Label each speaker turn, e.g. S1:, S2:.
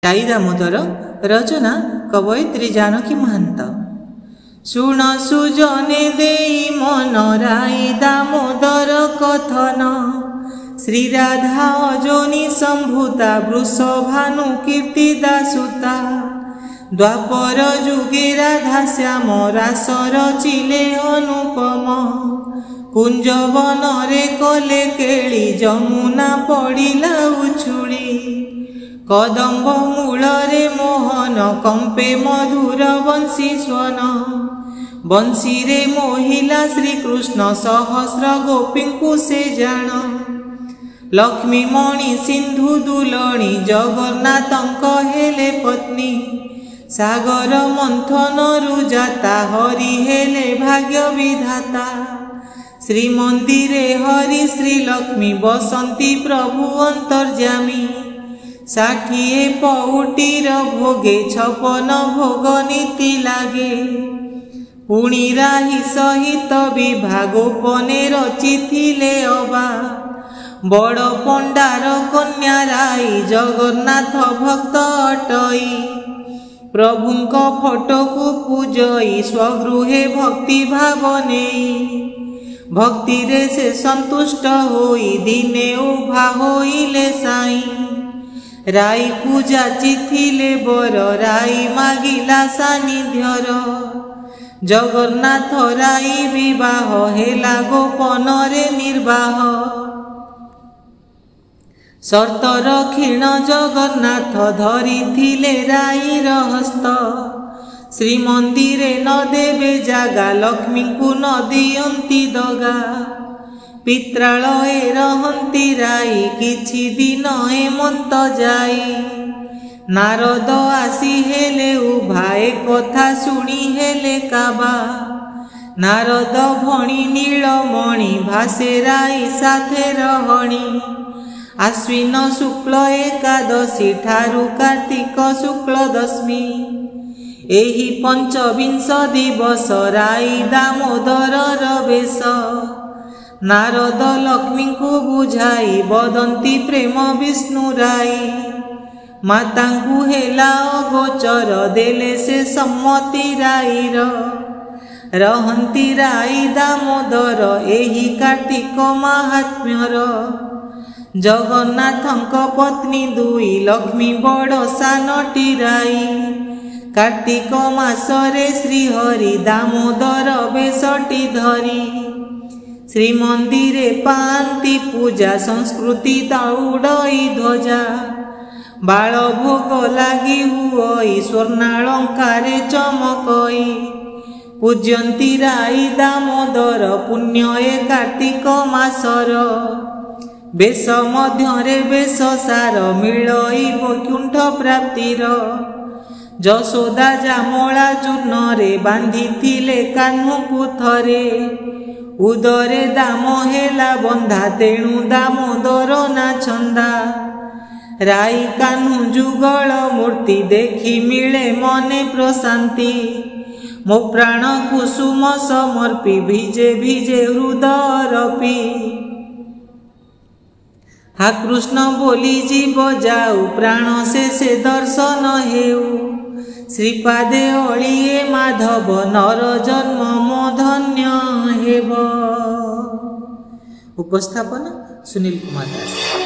S1: Tie Damodar रचना कवयित्री जानकी महंत। शुण सुजने देई मन राई दामोदर कथन, श्रीराधा अजनी संभूता वृषभानु कीर्ति दासुता। द्वापर जुगे राधा श्याम रास रचिले अनुपम, कुंजवन रे कले केली जमुना पड़िला उछुली। कदम्ब मूल रे मोहन कंपे मधुर बंशी स्वन, बंशी रे मोहिला श्रीकृष्ण सहस्र गोपींकु से जान। लक्ष्मी मणि सिंधु दुलणी जगन्नाथंक हेले पत्नी, सागर मंथन रुजाता हरि हेले भाग्य विधाता। श्रीमंदिरे हरि श्री लक्ष्मी बसंती प्रभु अंतर्जामी, 60 पउटीर भोगे 56 भोग नीति लागे। पुणी राही सहित विभागोपने रचिथिले अबा, बड़ पंडार कन्या राई जगन्नाथ भक्त अटई। प्रभुंक फोटो को पूजई स्वगृहे भक्ति भाव नेई, भक्ति रे से संतुष्ट होई दिने उभा होइले साई। राई को जाचिथिले बर राई मागिला सानिध्यर, जगन्नाथ राई विवाह हेला गोपन रे निर्वाह। शर्तर क्षीण जगन्नाथ धरिथिले राईर हस्त, श्रीमंदिरे न देवे जागा लक्ष्मी को न दियंती दगा। पित्रालये रहंती राई किछि दिन हेमंत जाई। नारद आसी हेले उभा ए कथा शुणी हेले काबा। नारद भणी नीलमणि भासे राई साथे रहणी। आश्विन शुक्ल एकादशी ठारू कार्तिक शुक्ल दशमी, एही 25 दिवस राई दामोदर रवेश। नारद लक्ष्मी को बुझाई बदंती प्रेम विष्णु राई। मातांकु हेला अगोचर देले से सम्मति राईर। रहंती राई दामोदर एही कार्तिक महात्म्यर। जगन्नाथंक पत्नी दुई लक्ष्मी बड़ सानटी राई। कार्तिक मासरे श्रीहरि दामोदर बेशटी धरी। श्रीमंदिरे पांती पूजा संस्कृति दौड़ई ध्वजा। बाल भोग लागी हुई स्वर्णालंकारे चमकई। पूज्यंती राई दामोदर पुण्य ए कार्तिक मासर। बेश मध्यरे बेश सार मिलई वैकुंठ प्राप्तिर। जशोदा जामला चूर्णरे बांधिथिले कान्हू थरे। उदरे दाम हेला बंधा तेणु दामोदर नाचंदा। राई कान्हू जुगल मूर्ति देखी मिले मने प्रशांति। मो प्राण कुसुम समर्पी भिजे भिजे हृदय रपी। हा कृष्ण बोली जीव जाऊ प्राण से दर्शन हेऊ। श्रीपादे अलिए माधव नर जन्म मो धन्य हेब। उपस्थापन सुनील कुमार दास।